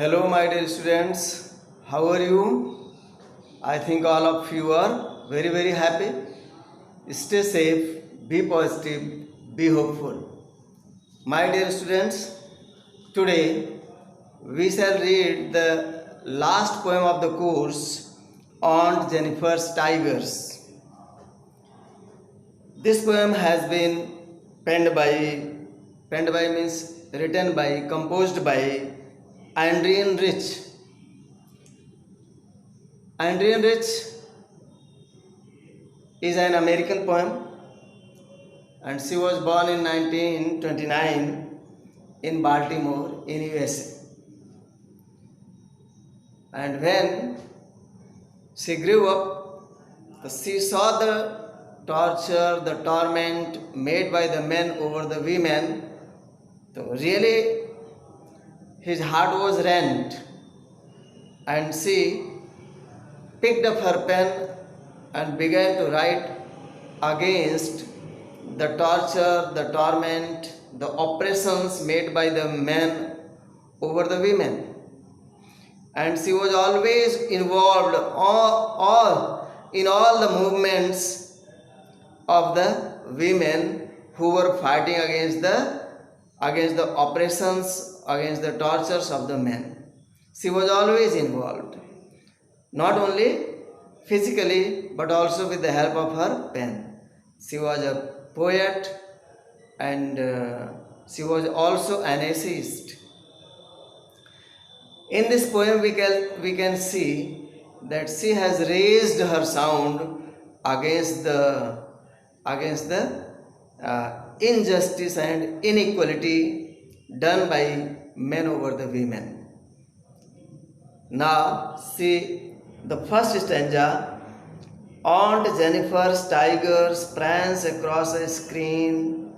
Hello, my dear students. How are you? I think all of you are very happy. Stay safe, be positive, be hopeful. My dear students, today we shall read the last poem of the course, Aunt Jennifer's Tigers. This poem has been penned by means written by, composed by Adrienne Rich. Adrienne Rich is an American poem and she was born in 1929 in Baltimore in USA. And when she grew up, she saw the torture, the torment made by the men over the women. So really his heart was rent, and she picked up her pen and began to write against the torture, the torment, the oppressions made by the men over the women. And she was always involved in all the movements of the women who were fighting against the oppressions, against the tortures of the men. She was always involved, not only physically but also with the help of her pen. She was a poet and she was also an essayist. In this poem we can see that she has raised her sound against the injustice and inequality done by men over the women. Now see the first stanza. Aunt Jennifer's tigers prance across a screen,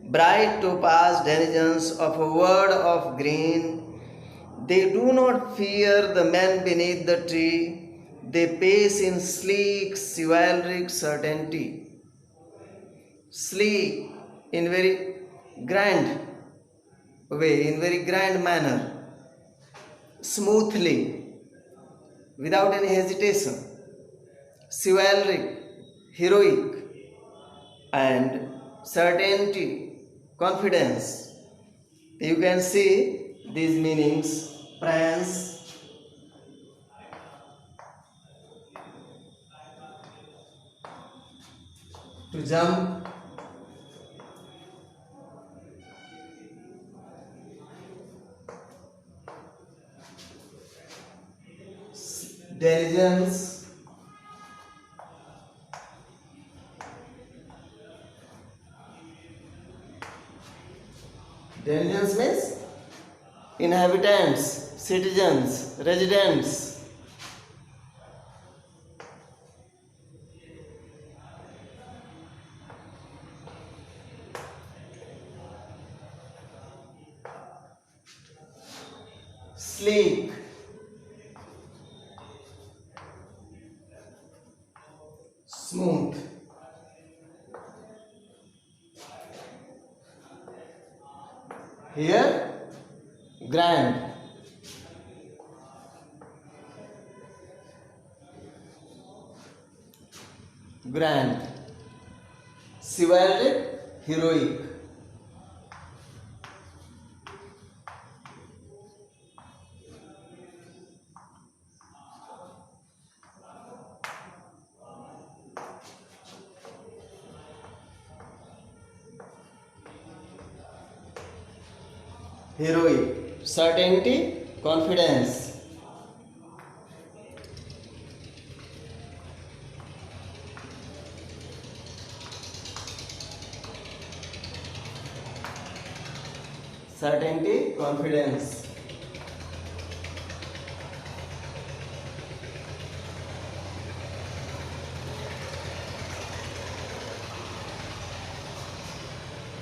bright topaz denizens of a world of green. They do not fear the men beneath the tree, they pace in sleek, chivalric certainty. Sleek, in very grand way, in very grand manner, smoothly, without any hesitation, chivalric, heroic, and certainty, confidence. You can see these meanings: prance, to jump, diligence, diligence means inhabitants, citizens, residents. Sleek, smooth, here grand, chivalric, heroic. Heroic, certainty, confidence. Certainty, confidence.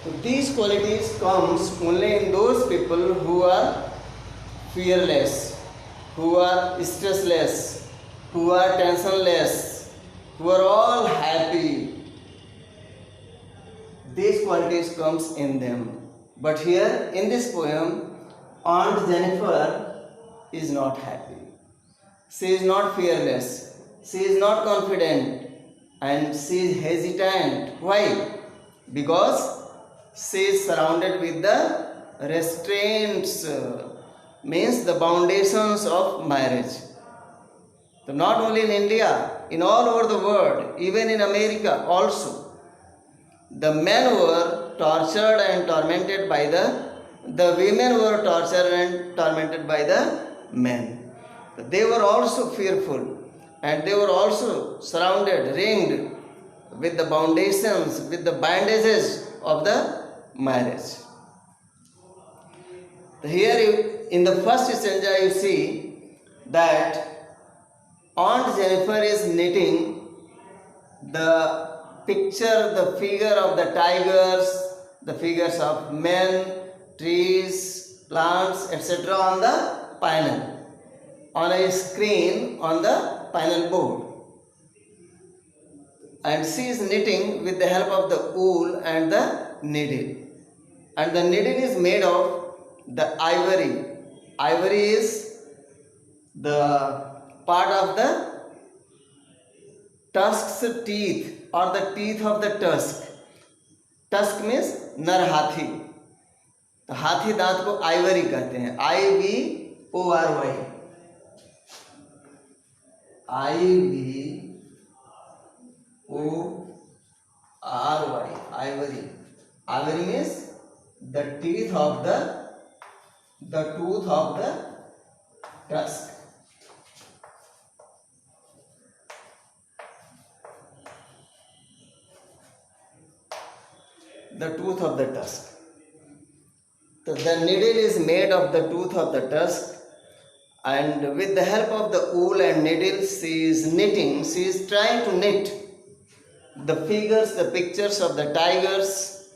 So these qualities comes only in those people who are fearless, who are stressless, who are tensionless, who are all happy. These qualities comes in them. But here in this poem, Aunt Jennifer is not happy. She is not fearless. She is not confident. And she is hesitant. Why? Because she is surrounded with the restraints, means the foundations of marriage. So not only in India, in all over the world, even in America also, the men were tortured and tormented by the women were tortured and tormented by the men. They were also fearful and they were also surrounded, ringed with the foundations, with the bandages of the marriage. Here in the first stanza you see that Aunt Jennifer is knitting the picture, the figure of the tigers, the figures of men, trees, plants, etc. on the panel, on a screen on the panel board. And she is knitting with the help of the wool and the needle. And the needle is made of the ivory. Ivory is the part of the tusk's teeth or the teeth of the tusk. Tusk means नर हाथी. तो हाथी दांत को Ivory कहते हैं. IVORY. IVORY. Ivory. Ivory means the teeth of the tooth of the tusk. The tooth of the tusk. So the needle is made of the tooth of the tusk, and with the help of the wool and needle she is knitting, she is trying to knit the figures, the pictures of the tigers.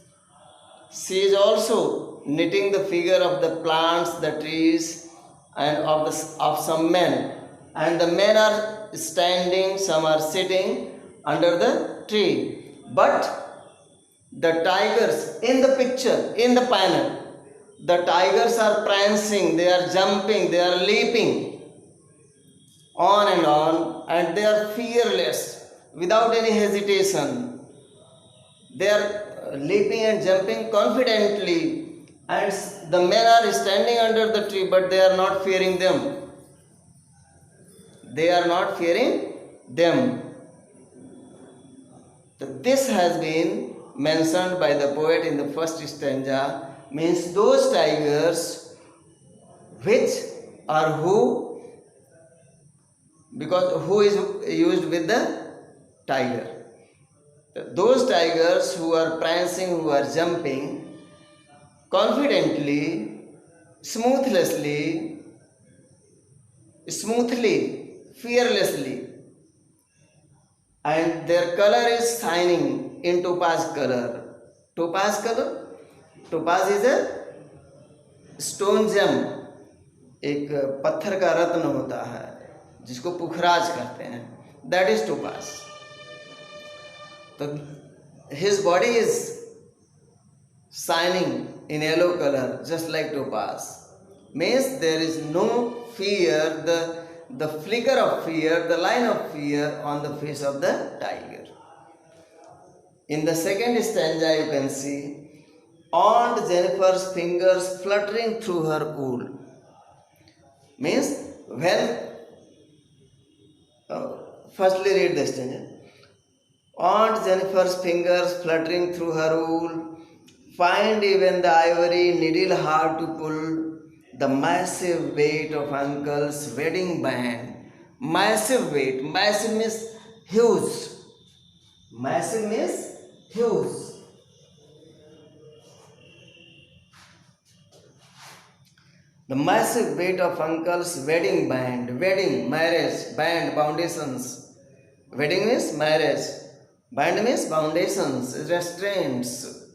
She is also knitting the figure of the plants, the trees, and of some men. And the men are standing, some are sitting under the tree. But the tigers in the picture, in the panel, the tigers are prancing, they are jumping, they are leaping on, and they are fearless, without any hesitation. They are leaping and jumping confidently, and the men are standing under the tree, but they are not fearing them. They are not fearing them. This has been mentioned by the poet in the first stanza, means those tigers which are who, because who is used with the tiger. Those tigers who are prancing, who are jumping confidently, smoothly, fearlessly, and their color is shining in topaz color. Topaz color? Topaz is a stone gem. एक पत्थर का रत्न होता है जिसको पुखराज कहते हैं. That is topaz. So his body is shining in yellow color, just like topaz. Means there is no fear, the flicker of fear, the line of fear on the face of the tiger. In the second stanza you can see Aunt Jennifer's fingers fluttering through her wool. Means when, firstly read the stanza. Aunt Jennifer's fingers fluttering through her wool find even the ivory needle hard to pull. The massive weight of uncle's wedding band. Massive weight. Massive means huge. Massive means huge. The massive weight of uncle's wedding band. Wedding, marriage, band, foundations. Wedding means marriage. Band means foundations, restraints.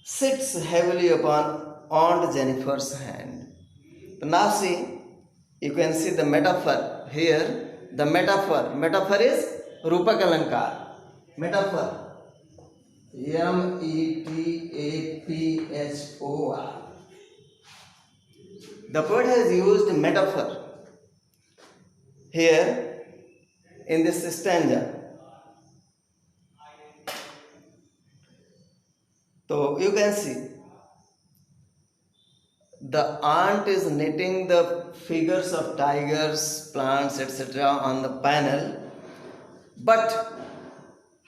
Sits heavily upon Aunt Jennifer's hand. Now see, you can see the metaphor here. The metaphor is Rupak Alankar. Metaphor. METAPHOR. The poet has used metaphor here in this stanza. So you can see the aunt is knitting the figures of tigers, plants, etc. on the panel, but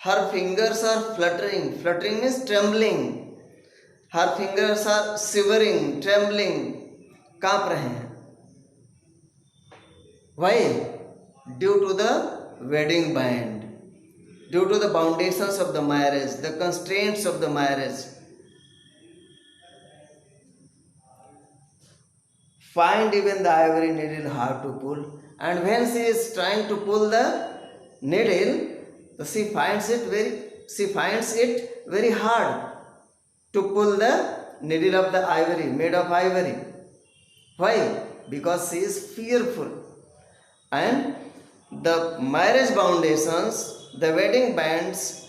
her fingers are fluttering. Fluttering means trembling. Her fingers are shivering, trembling, कांप रहे हैं. Why? Due to the wedding band, due to the foundations of the marriage, the constraints of the marriage. Find even the ivory needle hard to pull, and when she is trying to pull the needle, she finds it very hard to pull the needle of the ivory, made of ivory. Why? Because she is fearful. And the marriage foundations, the wedding bands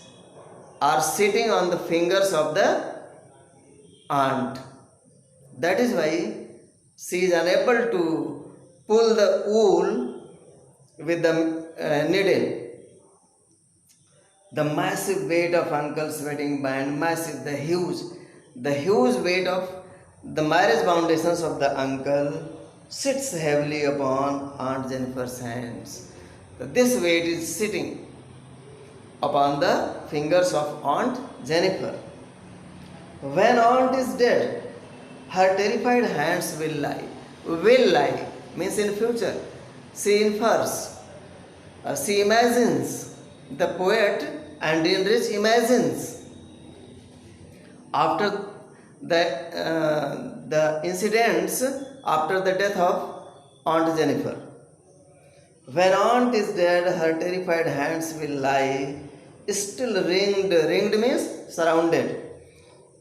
are sitting on the fingers of the aunt. That is why she is unable to pull the wool with the needle. The massive weight of uncle's wedding band, massive, the huge weight of the marriage foundations of the uncle sits heavily upon Aunt Jennifer's hands. This weight is sitting upon the fingers of Aunt Jennifer. When Aunt is dead, her terrified hands will lie. Will lie means in future. She infers, she imagines, the poet Andean Rich imagines after the incidents after the death of Aunt Jennifer. When Aunt is dead, her terrified hands will lie, still ringed. Ringed means surrounded.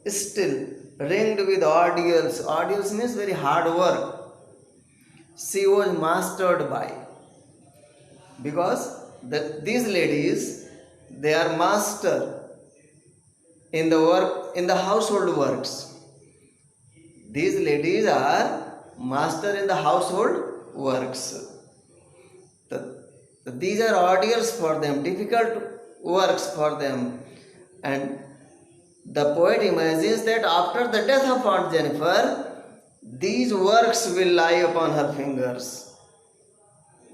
Still ringed with ordeals. Ordeals means very hard work. She was mastered by. Because these ladies, they are master in the work, in the household works. These ladies are master in the household works. These are ordeals for them, difficult works for them. And the poet imagines that after the death of Aunt Jennifer, these works will lie upon her fingers.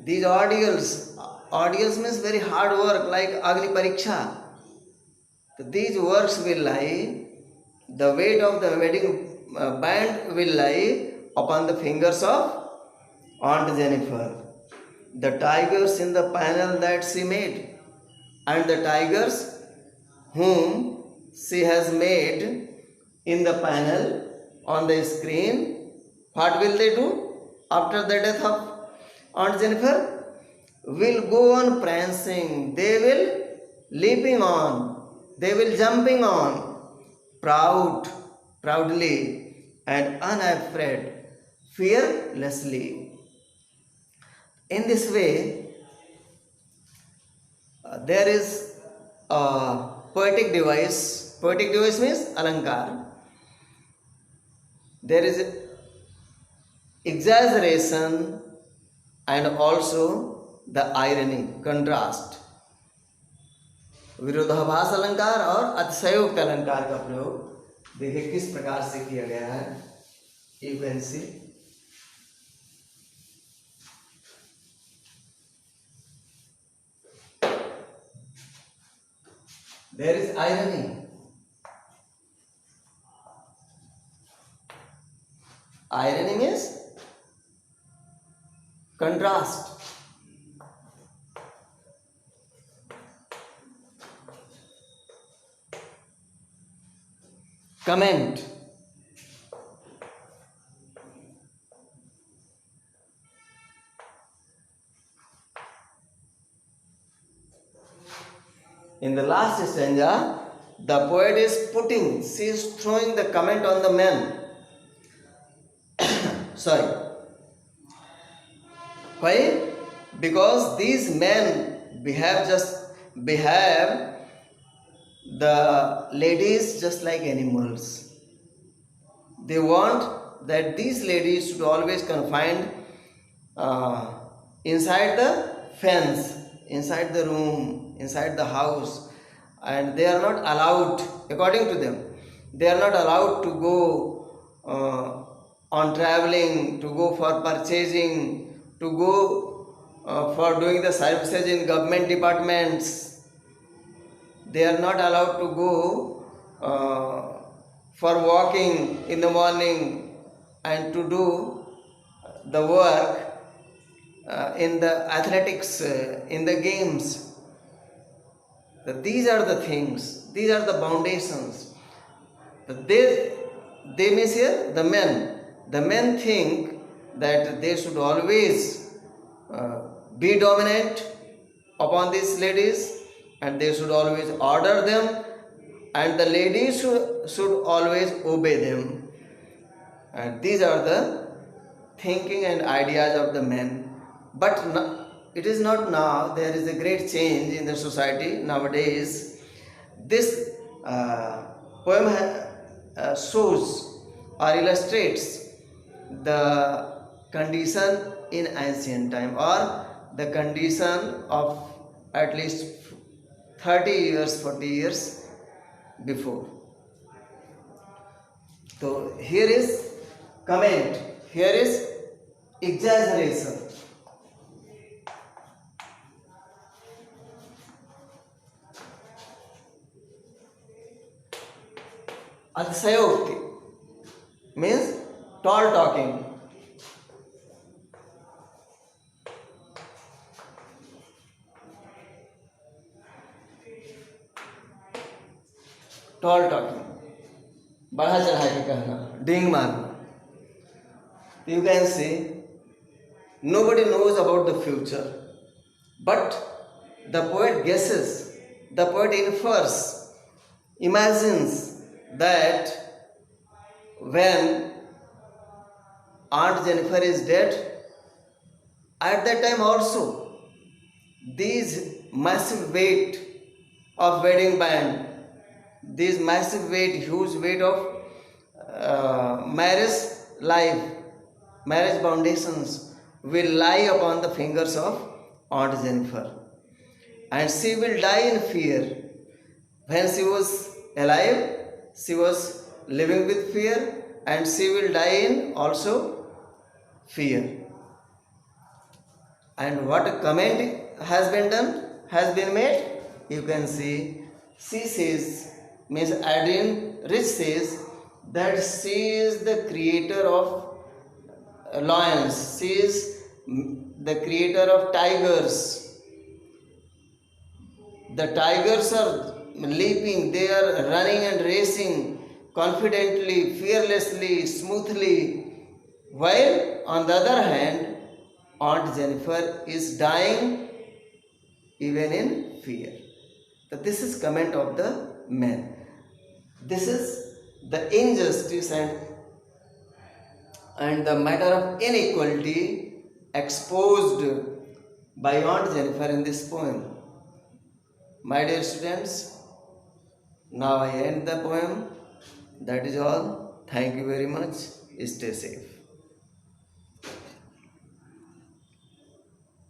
These ordeals means very hard work like Agni Pariksha. These works will lie, the weight of the wedding band will lie upon the fingers of Aunt Jennifer. The tigers in the panel that she made, and the tigers whom she has made in the panel on the screen, what will they do after the death of Aunt Jennifer? Will go on prancing, they will leaping on, they will jumping on, proudly and unafraid, fearlessly. In this way, there is a poetic device. Poetic device means alankar. There is exaggeration and also the irony, contrast. विरोधाभास अलंकार और अतिशयोक्त अलंकार का प्रयोग देखिए किस प्रकार से किया गया है. You can see. There is irony. Irony means contrast. Comment. In the last stanza, the poet is she is throwing the comment on the men. Sorry. Why? Because these men behave the ladies just like animals. They want that these ladies should always confined inside the fence, inside the room, inside the house, and they are not allowed, according to them, they are not allowed to go on traveling, to go for purchasing, to go for doing the services in government departments. They are not allowed to go for walking in the morning and to do the work in the athletics, in the games. These are the things, these are the foundations. They means here the men. The men think that they should always be dominant upon these ladies, and they should always order them, and the ladies should always obey them. And these are the thinking and ideas of the men. But it is not now. There is a great change in the society nowadays. This poem shows or illustrates the condition in ancient time, or the condition of at least 30 years, 40 years before. So here is comment, here is exaggeration. Atisayokti means tall talking. Tall talking, बढ़ा चढ़ा के कहना, डिंग मारना. You can say nobody knows about the future, but the poet guesses, the poet infers, imagines that when Aunt Jennifer is dead, at that time also these massive weight of wedding band, this massive weight, huge weight of marriage life, marriage foundations will lie upon the fingers of Aunt Jennifer, and she will die in fear. When she was alive, she was living with fear, and she will die in also fear. And what comment has been done, has been made? You can see, she says, Miss Adrienne Rich says that she is the creator of lions, she is the creator of tigers. The tigers are leaping, they are running and racing confidently, fearlessly, smoothly, while on the other hand, Aunt Jennifer is dying even in fear. So this is comment of the men. This is the injustice and the matter of inequality exposed by Aunt Jennifer in this poem. My dear students, now I end the poem. That is all. Thank you very much. Stay safe.